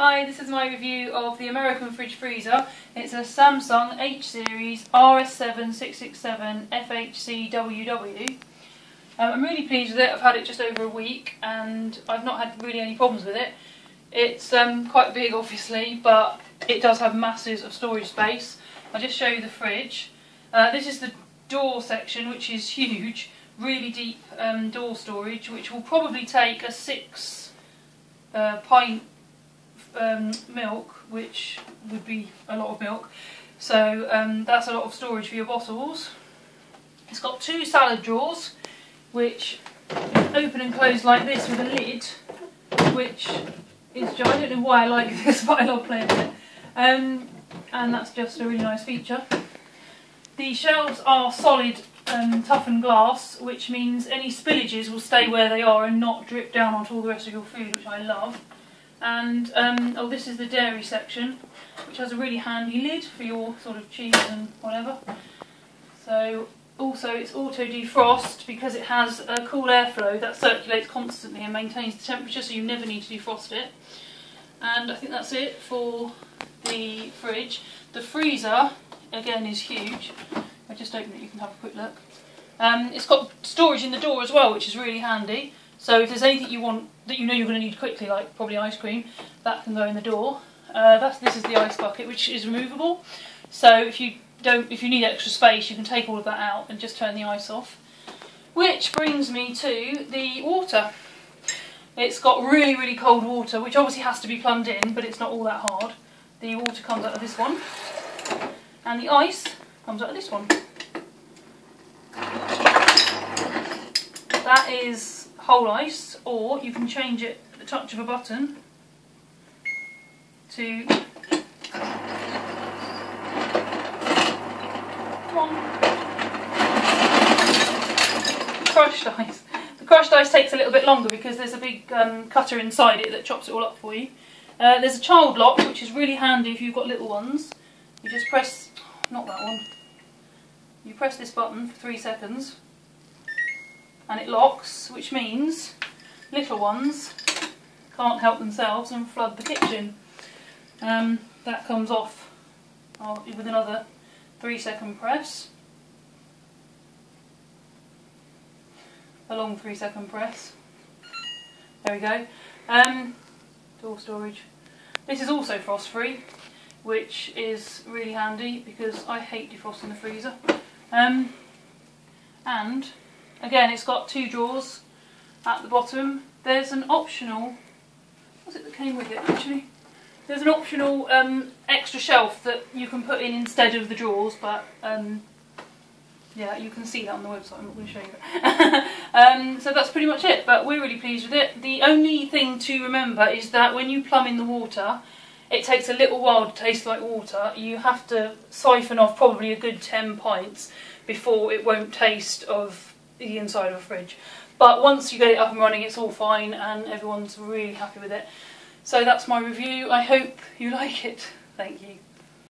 Hi, this is my review of the American fridge freezer. It's a Samsung H series RS7667 FHCWW. I'm really pleased with it. I've had it just over a week and I've not had really any problems with it. It's quite big obviously, but it does have masses of storage space. I'll just show you the fridge. This is the door section, which is huge, really deep door storage, which will probably take a 6 pint milk, which would be a lot of milk, so that's a lot of storage for your bottles. It's got 2 salad drawers which open and close like this with a lid, which is, I don't know why I like this, but I love playing with it, and that's just a really nice feature. The shelves are solid toughened glass, which means any spillages will stay where they are and not drip down onto all the rest of your food, which I love. And oh, this is the dairy section, which has a really handy lid for your sort of cheese and whatever. So also it's auto defrost because it has a cool airflow that circulates constantly and maintains the temperature, so you never need to defrost it. And I think that's it for the fridge. The freezer again is huge. I just open it, you can have a quick look. It's got storage in the door as well, which is really handy. So if there's anything you want that you know you're going to need quickly, like probably ice cream, that can go in the door. This is the ice bucket, which is removable. So if you need extra space, you can take all of that out and just turn the ice off. Which brings me to the water. It's got really, really cold water, which obviously has to be plumbed in, but it's not all that hard. The water comes out of this one, and the ice comes out of this one. That is whole ice, or you can change it at the touch of a button to crushed ice. The crushed ice takes a little bit longer because there's a big cutter inside it that chops it all up for you. There's a child lock, which is really handy if you've got little ones. You just press, not that one, you press this button for 3 seconds and it locks, which means little ones can't help themselves and flood the kitchen. That comes off with another 3-second press. A long 3-second press. There we go. Door storage. This is also frost free, which is really handy because I hate defrosting the freezer. And again, it's got 2 drawers at the bottom. There's an optional, what's it that came with it actually? There's an optional extra shelf that you can put in instead of the drawers, but yeah, you can see that on the website, I'm not going to show you it. So that's pretty much it, but we're really pleased with it. The only thing to remember is that when you plumb in the water, it takes a little while to taste like water. You have to siphon off probably a good 10 pints before it won't taste of the inside of a fridge. But once you get it up and running, it's all fine and everyone's really happy with it. So that's my review. I hope you like it. Thank you.